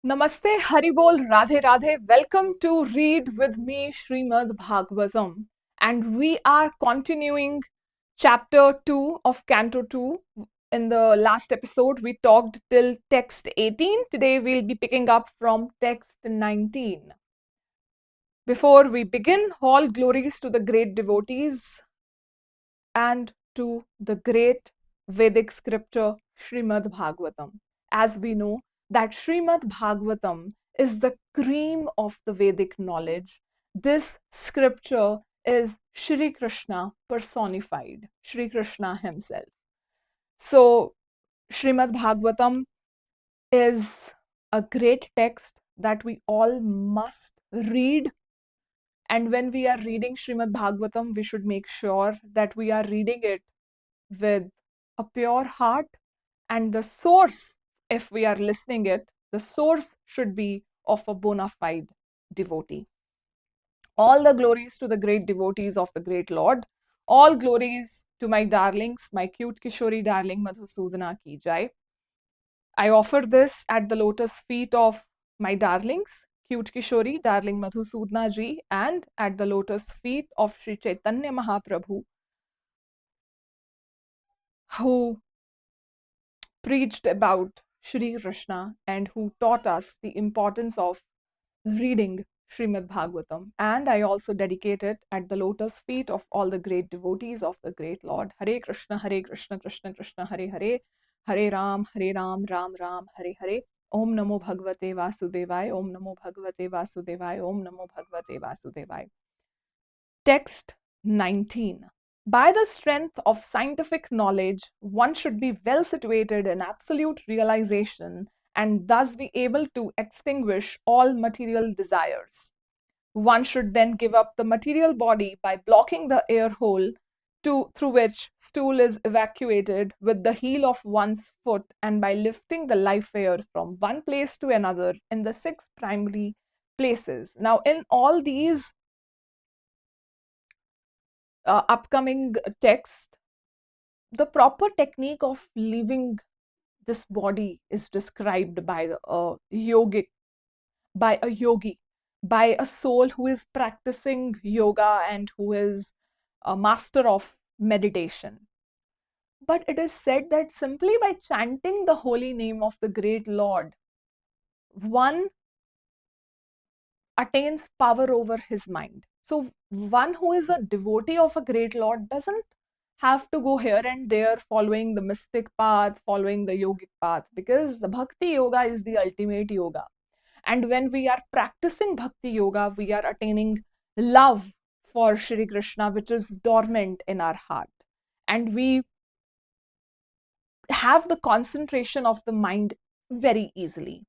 Namaste, Haribol, Radhe Radhe. Welcome to Read with me, Srimad Bhagavatam. And we are continuing chapter 2 of Canto 2. In the last episode, we talked till text 18. Today, we'll be picking up from text 19. Before we begin, all glories to the great devotees and to the great Vedic scripture Srimad Bhagavatam. As we know that Srimad Bhagavatam is the cream of the Vedic knowledge. This scripture is Shri Krishna personified, Shri Krishna himself. So Srimad Bhagavatam is a great text that we all must read. And when we are reading Srimad Bhagavatam, we should make sure that we are reading it with a pure heart, and the source, if we are listening it, the source should be of a bona fide devotee. All the glories to the great devotees of the great Lord. All glories to my darlings, my cute Kishori darling Madhusudana ki jai. I offer this at the lotus feet of my darlings, cute Kishori, darling Madhusudana ji, and at the lotus feet of Sri Chaitanya Mahaprabhu, who preached about Shri Krishna and who taught us the importance of reading Srimad Bhagavatam. And I also dedicate it at the lotus feet of all the great devotees of the great Lord. Hare Krishna, Krishna Krishna, Hare Hare, Hare Ram, Ram Ram, Hare Hare. Om Namo Bhagavate Vasudevaya, Om Namo Bhagavate Vasudevaya, Om Namo Bhagavate Vasudevaya. Text 19. By the strength of scientific knowledge, one should be well situated in absolute realization and thus be able to extinguish all material desires. One should then give up the material body by blocking the air hole through which stool is evacuated with the heel of one's foot, and by lifting the life air from one place to another in the 6 primary places. Now, in all these upcoming text, the proper technique of leaving this body is described by a yogi, by a soul who is practicing yoga and who is a master of meditation. But it is said that simply by chanting the holy name of the great Lord, one attains power over his mind. So one who is a devotee of a great Lord doesn't have to go here and there following the mystic path, following the yogic path, because the bhakti yoga is the ultimate yoga. And when we are practicing bhakti yoga, we are attaining love for Shri Krishna, which is dormant in our heart. And we have the concentration of the mind very easily.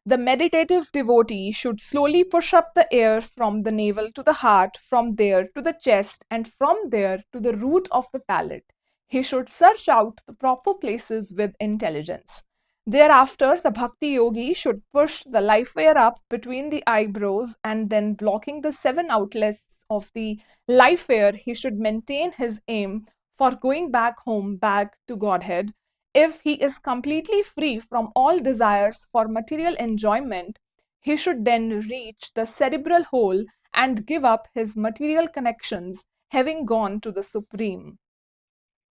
The meditative devotee should slowly push up the air from the navel to the heart, from there to the chest, and from there to the root of the palate. He should search out the proper places with intelligence. Thereafter, the bhakti yogi should push the life air up between the eyebrows, and then blocking the 7 outlets of the life air, he should maintain his aim for going back home, back to Godhead. If he is completely free from all desires for material enjoyment, he should then reach the cerebral hole and give up his material connections, having gone to the Supreme.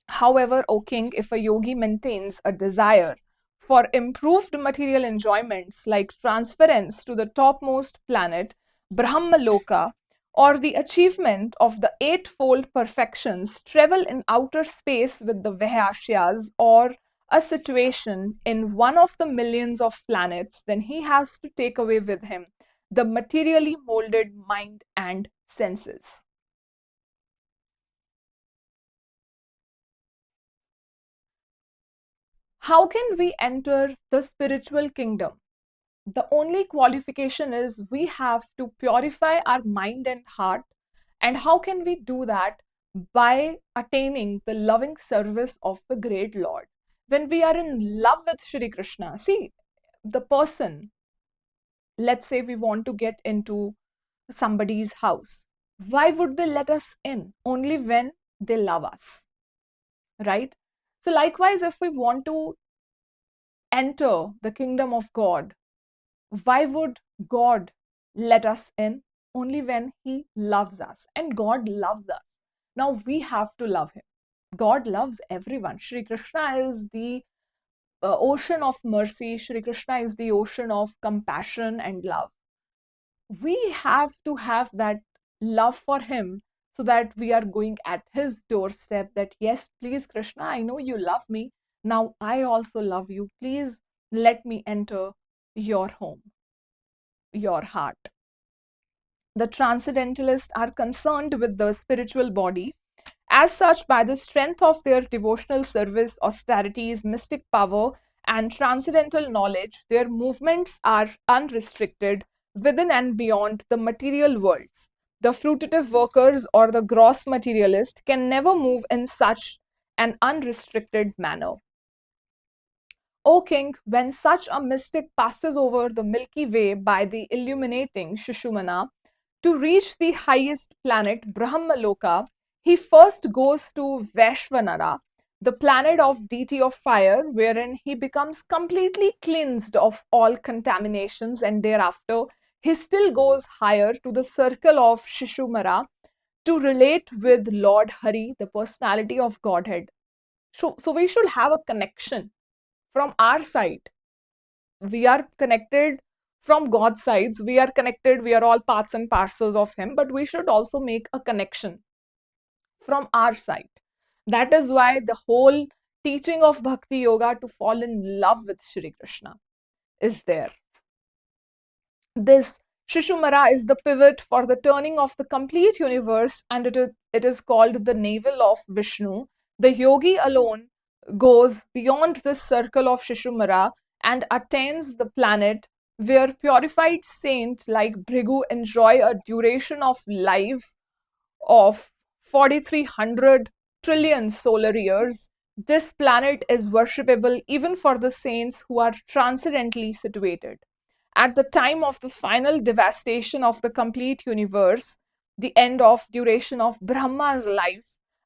However, O king, if a yogi maintains a desire for improved material enjoyments like transference to the topmost planet, Brahmaloka, or the achievement of the 8-fold perfections, travel in outer space with the Vaishyas, or a situation in one of the millions of planets, then he has to take away with him the materially molded mind and senses. How can we enter the spiritual kingdom? The only qualification is we have to purify our mind and heart. And how can we do that? By attaining the loving service of the great Lord. When we are in love with Shri Krishna, see, the person, let's say we want to get into somebody's house. Why would they let us in? Only when they love us, right? So likewise, if we want to enter the kingdom of God, why would God let us in? Only when He loves us. And God loves us. Now we have to love Him. God loves everyone. Shri Krishna is the ocean of mercy. Shri Krishna is the ocean of compassion and love. We have to have that love for Him so that we are going at His doorstep that, yes, please, Krishna, I know you love me. Now I also love you. Please let me enter your home, your heart. The transcendentalists are concerned with the spiritual body. As such, by the strength of their devotional service, austerities, mystic power, and transcendental knowledge, their movements are unrestricted within and beyond the material worlds. The fruitative workers or the gross materialist can never move in such an unrestricted manner. O king, when such a mystic passes over the Milky Way by the illuminating Shushumana, to reach the highest planet, Brahmaloka, he first goes to Vaishvanara, the planet of deity of fire, wherein he becomes completely cleansed of all contaminations, and thereafter he still goes higher to the circle of Shishumara to relate with Lord Hari, the personality of Godhead. So we should have a connection from our side. We are connected from God's sides. We are connected. We are all parts and parcels of Him, but we should also make a connection from our side. That is why the whole teaching of Bhakti Yoga to fall in love with Shri Krishna is there. This Shishumara is the pivot for the turning of the complete universe, and it is called the navel of Vishnu. The yogi alone goes beyond this circle of Shishumara and attains the planet where purified saints like Bhrigu enjoy a duration of life of 4,300 trillion solar years. This planet is worshipable even for the saints who are transcendently situated. At the time of the final devastation of the complete universe, the end of duration of Brahma's life,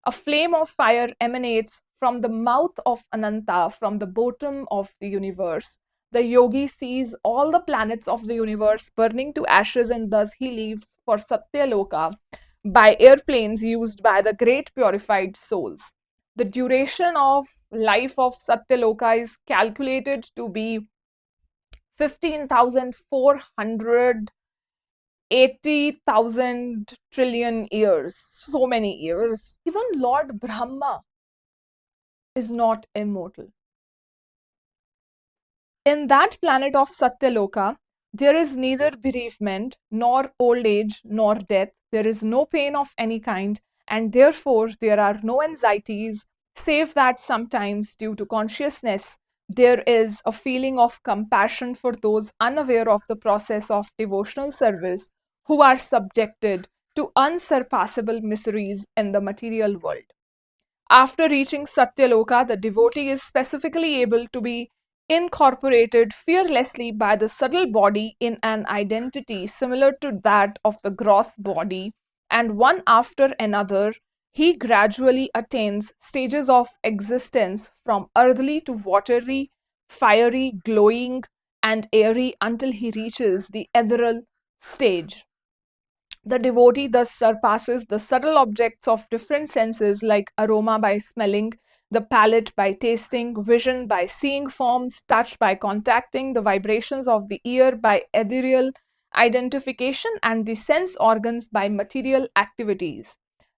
a flame of fire emanates from the mouth of Ananta, from the bottom of the universe. The yogi sees all the planets of the universe burning to ashes, and thus he leaves for Satyaloka by airplanes used by the great purified souls. The duration of life of Satyaloka is calculated to be 15,480,000 trillion years. So many years. Even Lord Brahma is not immortal. In that planet of Satyaloka, there is neither bereavement, nor old age, nor death. There is no pain of any kind, and therefore there are no anxieties, save that sometimes, due to consciousness, there is a feeling of compassion for those unaware of the process of devotional service who are subjected to unsurpassable miseries in the material world. After reaching Satyaloka, the devotee is specifically able to be incorporated fearlessly by the subtle body in an identity similar to that of the gross body, and one after another, he gradually attains stages of existence from earthly to watery, fiery, glowing, and airy until he reaches the ethereal stage. The devotee thus surpasses the subtle objects of different senses like aroma by smelling, the palate by tasting, vision by seeing forms, touch by contacting, the vibrations of the ear by ethereal identification, and the sense organs by material activities.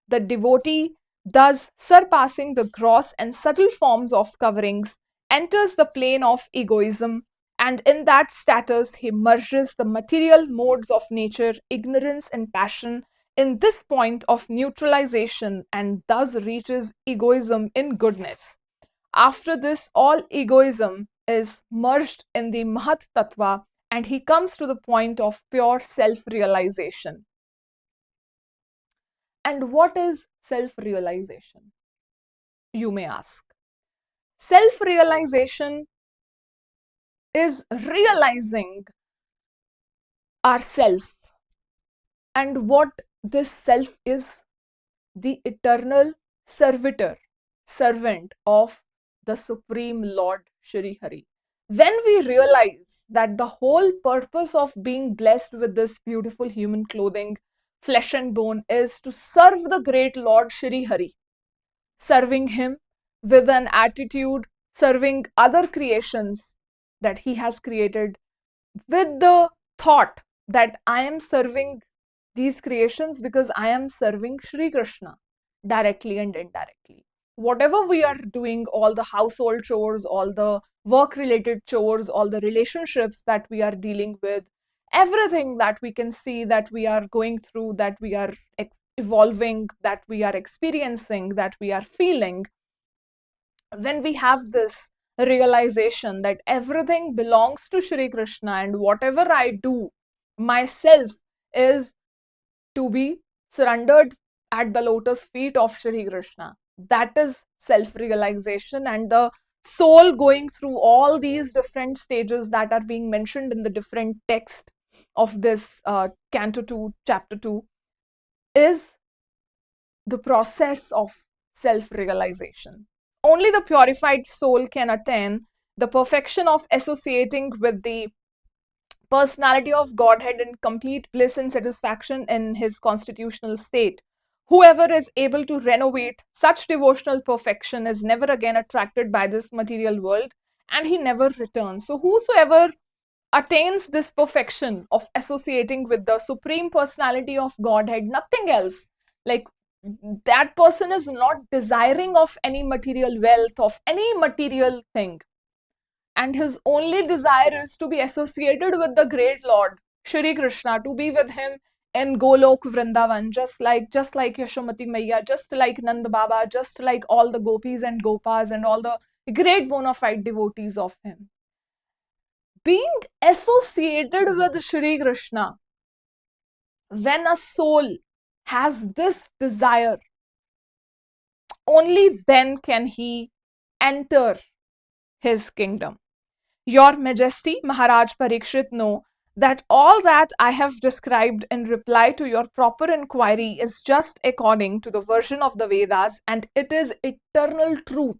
The devotee, thus surpassing the gross and subtle forms of coverings, enters the plane of egoism, and in that status he merges the material modes of nature, ignorance and passion, in this point of neutralization, and thus reaches egoism in goodness. After this, all egoism is merged in the Mahat Tattva, and he comes to the point of pure self-realization. And what is self-realization? You may ask. Self-realization is realizing ourself, and what this self is: the eternal servitor, servant of the Supreme Lord Shri Hari. When we realize that the whole purpose of being blessed with this beautiful human clothing, flesh and bone, is to serve the great Lord Shri Hari, serving him with an attitude, serving other creations that he has created with the thought that I am serving these creations because I am serving Shri Krishna directly and indirectly. Whatever we are doing, all the household chores, all the work related chores, all the relationships that we are dealing with, everything that we can see that we are going through, that we are evolving, that we are experiencing, that we are feeling, when we have this realization that everything belongs to Shri Krishna and whatever I do myself is to be surrendered at the lotus feet of Shri Krishna. That is self realization, and the soul going through all these different stages that are being mentioned in the different text of this Canto 2, Chapter 2, is the process of self realization. Only the purified soul can attain the perfection of associating with the personality of Godhead in complete bliss and satisfaction in his constitutional state. Whoever is able to renovate such devotional perfection is never again attracted by this material world, and he never returns. So, whosoever attains this perfection of associating with the Supreme Personality of Godhead, nothing else, like that person is not desiring of any material wealth, of any material thing, and his only desire is to be associated with the great Lord Shri Krishna, to be with him in Golok Vrindavan, just like Yashomati Maiya, just like Nand Baba, just like all the gopis and gopas and all the great bona fide devotees of him. Being associated with Shri Krishna, when a soul has this desire, only then can he enter his kingdom. Your Majesty, Maharaj Parikshit, know that all that I have described in reply to your proper inquiry is just according to the version of the Vedas, and it is eternal truth.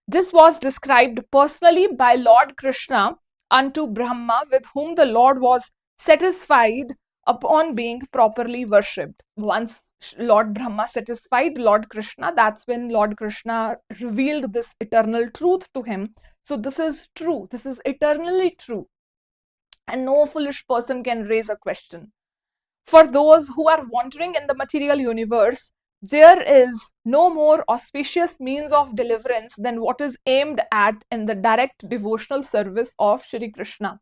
This was described personally by Lord Krishna unto Brahma, with whom the Lord was satisfied upon being properly worshipped. Once Lord Brahma satisfied Lord Krishna, that's when Lord Krishna revealed this eternal truth to him. So this is true, this is eternally true, and no foolish person can raise a question. For those who are wandering in the material universe, there is no more auspicious means of deliverance than what is aimed at in the direct devotional service of Shri Krishna.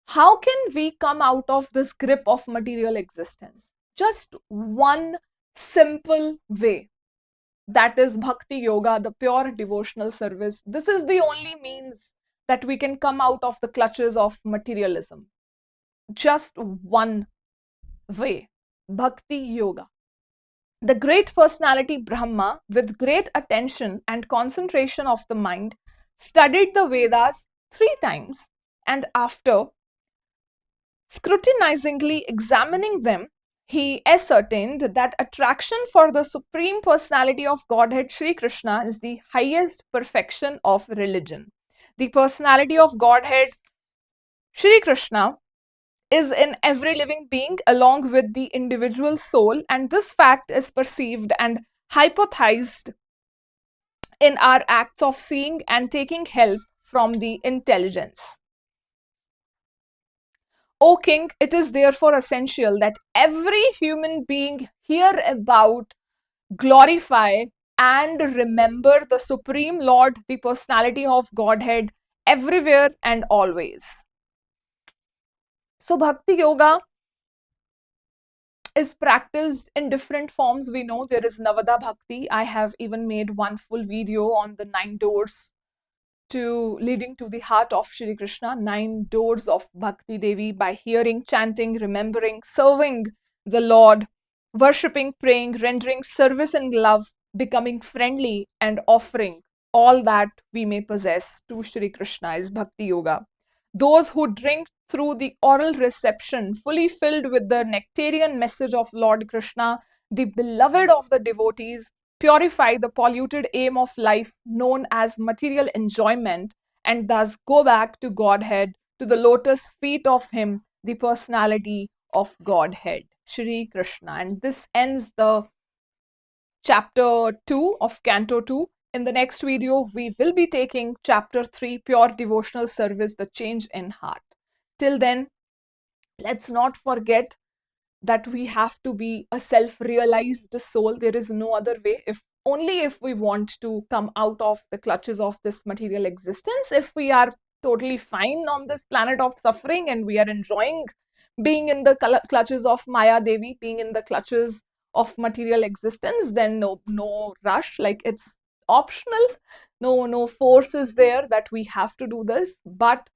How can we come out of this grip of material existence? Just one simple way. That is Bhakti Yoga, the pure devotional service. This is the only means that we can come out of the clutches of materialism. Just one way. Bhakti Yoga. The great personality Brahma, with great attention and concentration of the mind, studied the Vedas 3 times, and after scrutinizingly examining them, he ascertained that attraction for the Supreme Personality of Godhead Sri Krishna is the highest perfection of religion. The personality of Godhead Sri Krishna is in every living being along with the individual soul, and this fact is perceived and hypothesized in our acts of seeing and taking help from the intelligence. O King, it is therefore essential that every human being hear about, glorify, and remember the Supreme Lord, the personality of Godhead, everywhere and always. So, Bhakti Yoga is practiced in different forms. We know there is Navada Bhakti. I have even made one full video on the 9 doors to leading to the heart of Shri Krishna, 9 doors of Bhakti Devi, by hearing, chanting, remembering, serving the Lord, worshipping, praying, rendering service and love, becoming friendly, and offering all that we may possess to Shri Krishna is Bhakti Yoga. Those who drink through the oral reception, fully filled with the nectarian message of Lord Krishna, the beloved of the devotees, purify the polluted aim of life known as material enjoyment, and thus go back to Godhead, to the lotus feet of Him, the personality of Godhead, Shri Krishna. And this ends the chapter 2 of Canto 2. In the next video, we will be taking chapter 3, Pure Devotional Service, the Change in Heart. Till then, let's not forget that we have to be a self-realized soul. There is no other way. If only if we want to come out of the clutches of this material existence, if we are totally fine on this planet of suffering and we are enjoying being in the clutches of Maya Devi, being in the clutches of material existence, then no rush. Like, it's optional. No force is there that we have to do this. But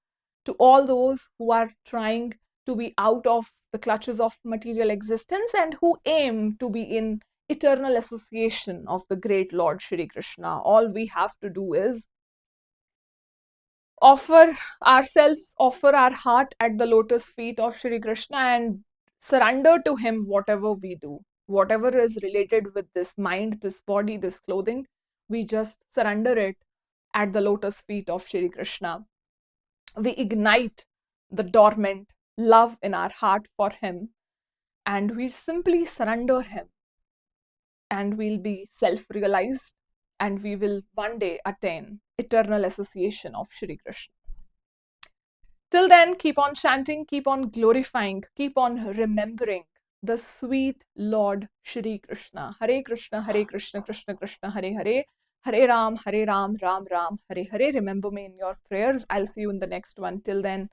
to all those who are trying to be out of the clutches of material existence and who aim to be in eternal association of the great Lord Shri Krishna, all we have to do is offer ourselves, offer our heart at the lotus feet of Shri Krishna and surrender to Him whatever we do, whatever is related with this mind, this body, this clothing. We just surrender it at the lotus feet of Shri Krishna. We ignite the dormant love in our heart for Him, and we simply surrender Him, and we'll be self-realized, and we will one day attain eternal association of Shri Krishna. Till then, keep on chanting, keep on glorifying, keep on remembering the sweet Lord Shri Krishna. Hare Krishna, Krishna Krishna, Hare Hare, Hare Ram, Ram Ram, Hare Hare. Remember me in your prayers. I'll see you in the next one. Till then,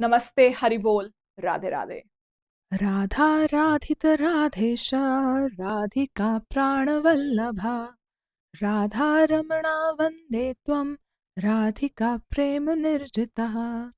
Namaste, Haribol, Radhe Radhe. Radha राधित राधेशा Radhika प्राणवल्लभा Radha Ramana वन्दे त्वं राधिका प्रेम निर्जितः